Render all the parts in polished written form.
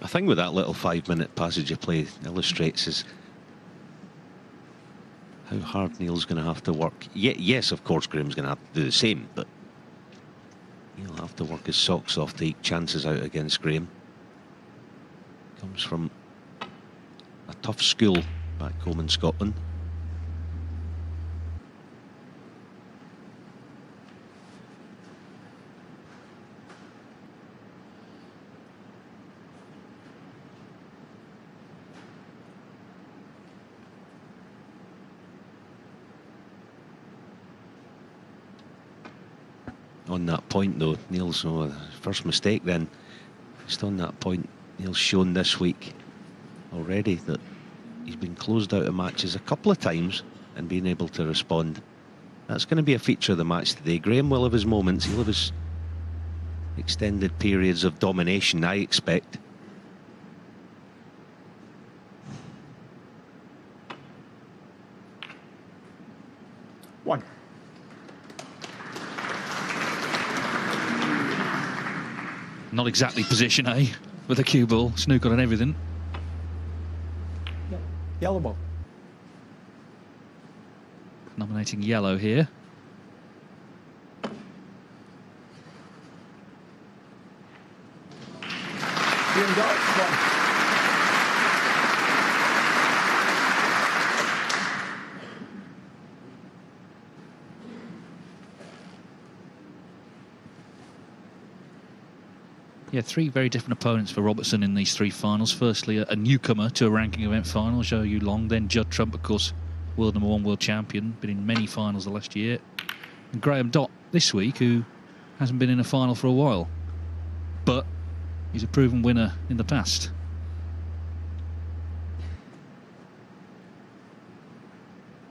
I think with that little 5-minute passage of play illustrates is how hard Neil's going to have to work. Yes, of course, Graeme's going to have to do the same, but he'll have to work his socks off to take chances out against Graeme. Comes from a tough school back home in Scotland. On that point though, Neil's first mistake then. Just on that point, Neil's shown this week already that he's been closed out of matches a couple of times and been able to respond. That's going to be a feature of the match today. Graeme will have his moments, he'll have his extended periods of domination, I expect. One. Not exactly position A with a cue ball, snooker and everything. Yep. Yellow ball. Nominating yellow here. Green Dott, one. Yeah, three very different opponents for Robertson in these three finals. Firstly, a newcomer to a ranking event final, Zhou Yulong. Then Judd Trump, of course, world #1 world champion, been in many finals the last year. And Graeme Dott this week, who hasn't been in a final for a while, but he's a proven winner in the past.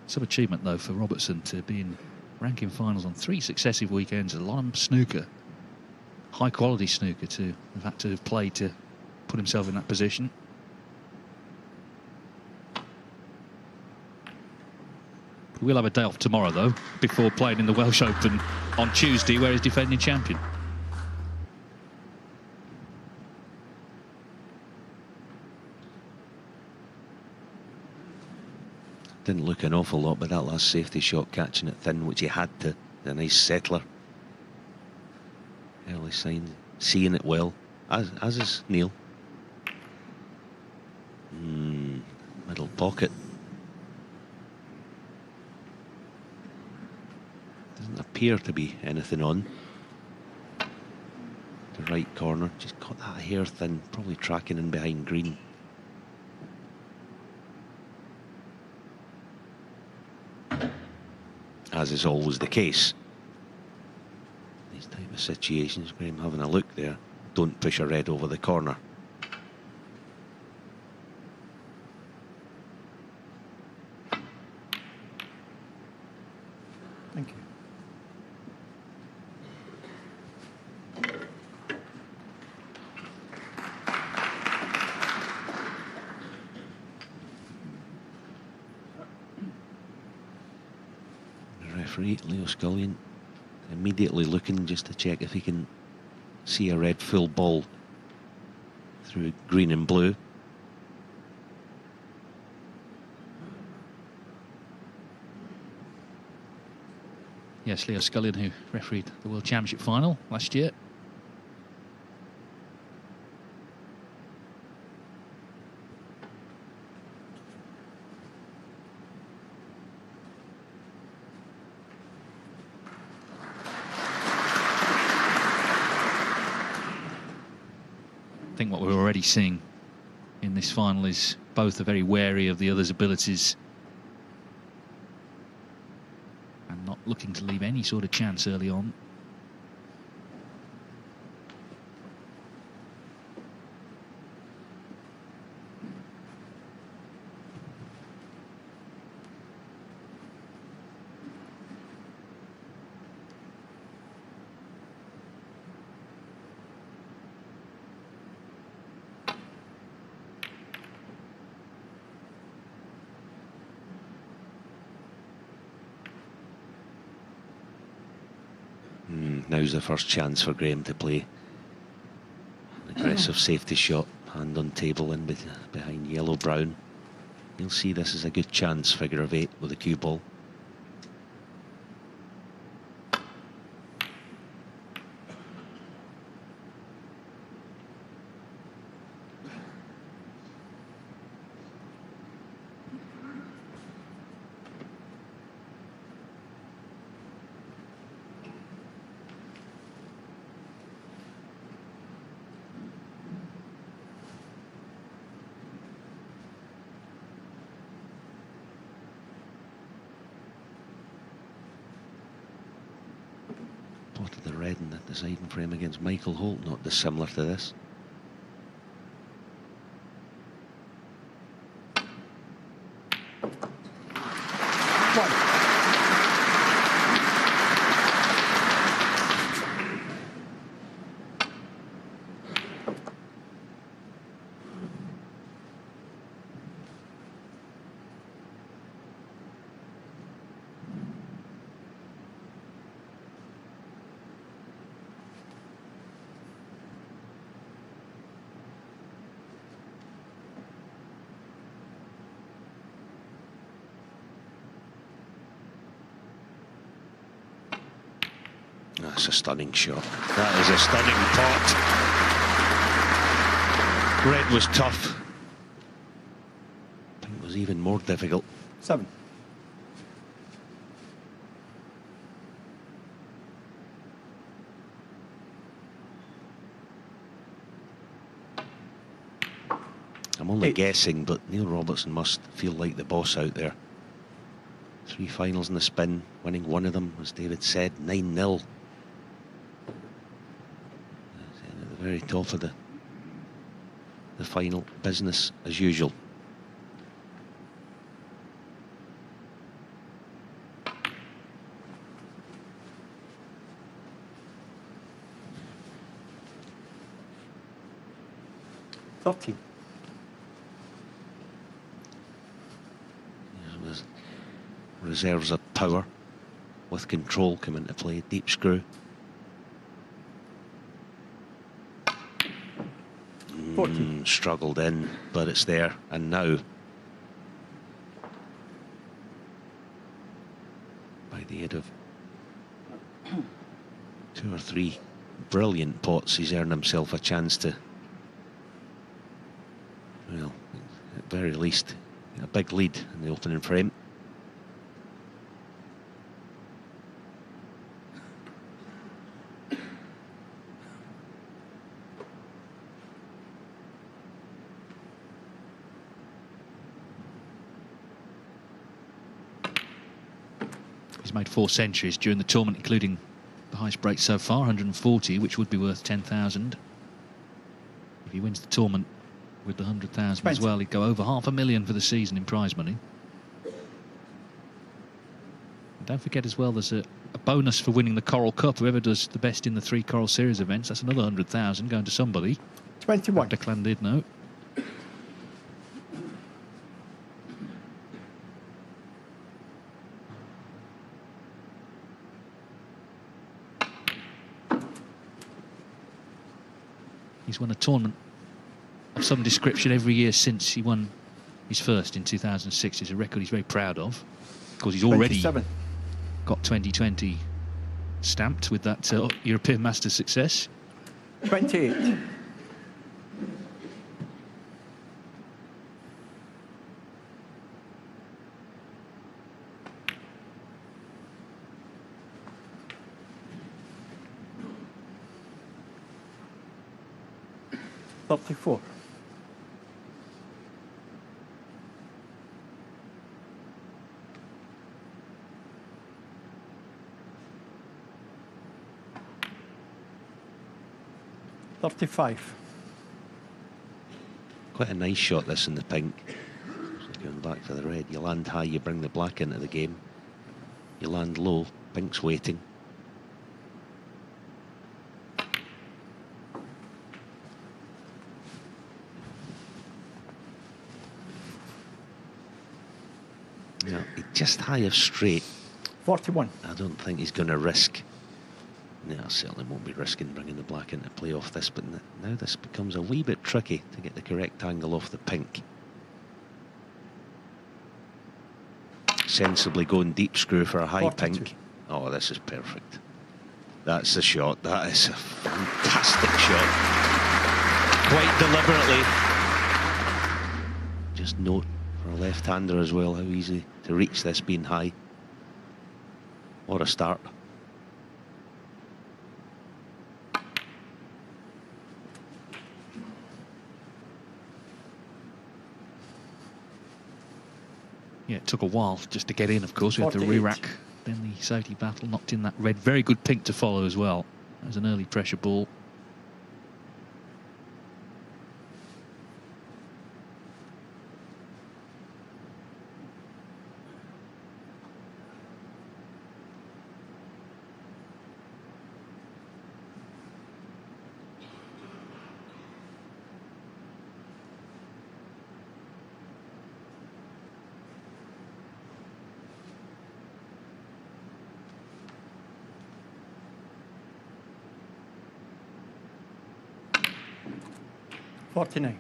Some achievement, though, for Robertson to be in ranking finals on 3 successive weekends. A lot of snooker. High quality snooker to have had to have played to put himself in that position. We will have a day off tomorrow though, before playing in the Welsh Open on Tuesday, where he's defending champion. Didn't look an awful lot, but that last safety shot catching it thin, which he had to. A nice settler. Early sign, seeing it well, as is Neil. Middle pocket. Doesn't appear to be anything on. The right corner, just got that hair thin, probably tracking in behind green. As is always the case. These type of situations, Graeme having a look there. Don't push a red over the corner. Thank you. The referee, Leo Scullion, immediately looking just to check if he can see a red full ball through green and blue. Yes, Leo Scullion, who refereed the World Championship final last year. I think what we're already seeing in this final is both are very wary of the other's abilities and not looking to leave any sort of chance early on. Now's the first chance for Graeme to play an aggressive safety shot. Hand on table in behind yellow-brown. He'll see this as a good chance, figure of 8 with a cue ball. Spotted the red in the deciding frame against Michael Holt, not dissimilar to this. That's a stunning shot. That is a stunning pot. Red was tough. Pink was even more difficult. 7. I'm only 8. guessing, but Neil Robertson must feel like the boss out there. 3 finals in the spin, winning one of them, as David said, 9-0. At the very top of the final, business as usual. Reserves of power with control come into play. Deep screw. 14. Struggled in, but it's there. And now, by the aid of 2 or 3 brilliant pots, he's earned himself a chance to, well, at very least, a big lead in the opening frame. He's made 4 centuries during the tournament, including the highest break so far, 140, which would be worth 10,000. If he wins the tournament with the 100,000 as well, he'd go over $500,000 for the season in prize money. And don't forget as well, there's a bonus for winning the Coral Cup. Whoever does the best in the 3 Coral Series events, that's another 100,000 going to somebody. 21. Declan did know. He's won a tournament of some description every year since he won his first in 2006. It's a record he's very proud of, because he's already 27. got 2020 stamped with that European Masters success. 28. $34. $35. Quite a nice shot this in the pink. So going back for the red. You land high, you bring the black into the game. You land low, pink's waiting. Yeah, just high of straight. 41. I don't think he's going to risk Yeah, I certainly won't be risking bringing the black into play off this, but now this becomes a wee bit tricky to get the correct angle off the pink. Sensibly going deep screw for a high 42. pink. Oh, this is perfect. That's the shot. That is a fantastic shot. Quite deliberately. Just note for a left-hander as well how easy to reach this being high. What a start. Yeah, it took a while just to get in, of course. We had the 48. re-rack, then the safety battle, knocked in that red. Very good pink to follow as well. That was an early pressure ball. $49.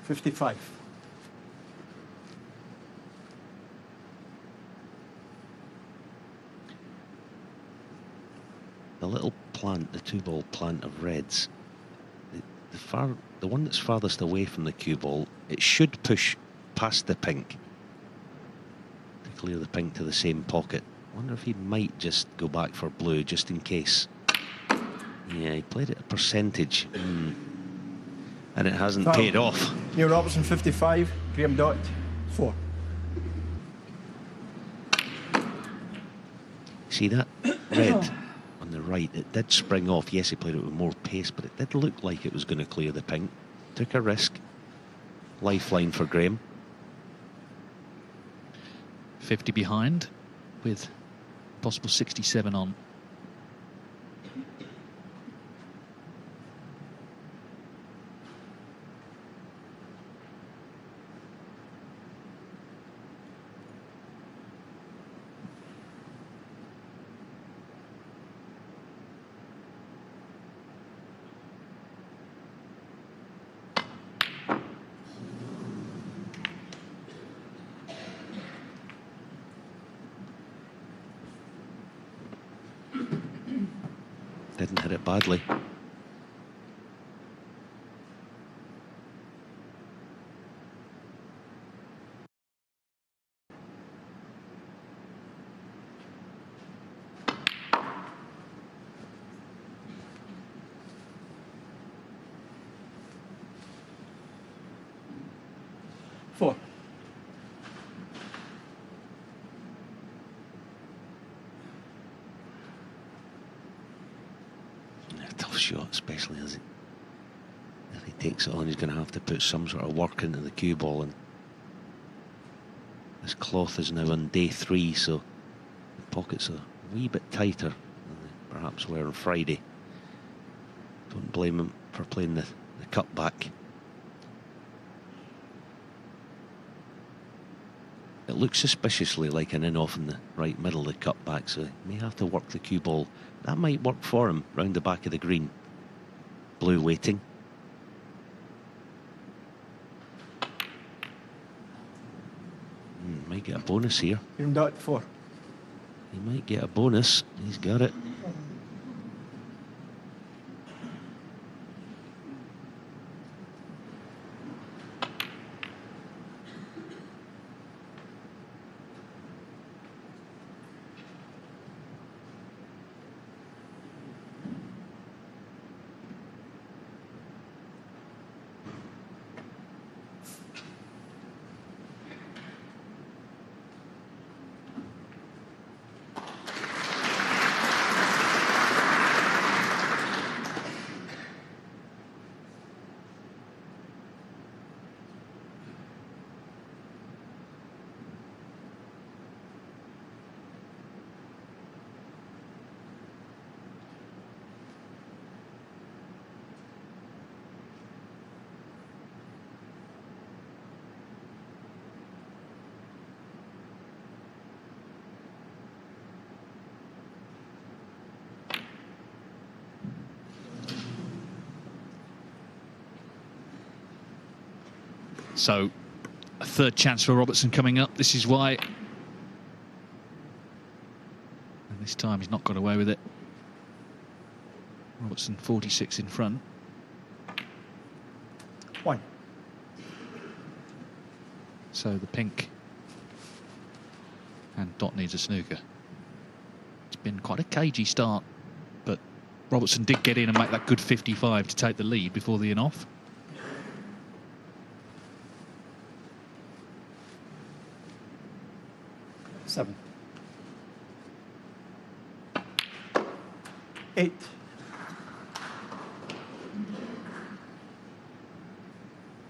$55. The little plant, the 2-ball plant of reds, the one that's farthest away from the cue ball, it should push past the pink to clear the pink to the same pocket. I wonder if he might just go back for blue just in case. Yeah, he played it a percentage. And it hasn't Foul. paid off. Neil Robertson 55, Graeme Dott 4. See that red on the right, it did spring off. Yes, he played it with more pace, but it did look like it was going to clear the pink. Took a risk. Lifeline for Graeme. 50 behind with possible 67 on. Didn't hit it badly. Four. Tough shot, especially as if he takes it on, he's going to have to put some sort of work into the cue ball, and this cloth is now on day 3, so the pockets are a wee bit tighter than they perhaps were on Friday. Don't blame him for playing the cutback. It looks suspiciously like an in-off in the right middle, the cutback, so he may have to work the cue ball. That might work for him round the back of the green. Blue waiting. Might get a bonus here. Graeme Dott 4. He might get a bonus. He's got it. So a third chance for Robertson coming up. This is why. And this time he's not got away with it. Robertson 46 in front. 1. So the pink and Dott needs a snooker. It's been quite a cagey start, but Robertson did get in and make that good 55 to take the lead before the in-off. Seven. 8.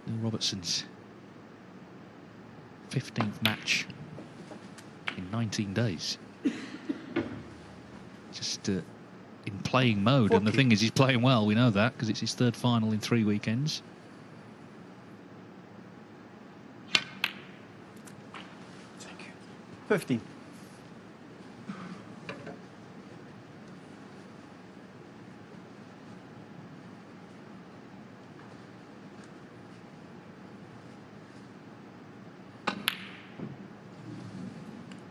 Neil Robertson's 15th match in 19 days. Just in playing mode, and the thing is, he's playing well. We know that because it's his third final in 3 weekends. Thank you. 15.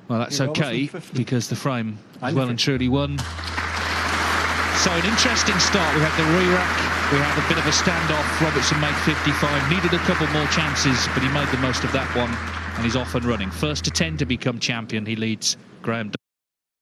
Well, that's Neil okay Robertson, 50. because the frame is And well and truly won. So an interesting start. We had the re-rack, we had a bit of a standoff. Robertson made 55, needed a couple more chances, but he made the most of that one, and he's off and running. First to 10 to become champion. He leads Graeme.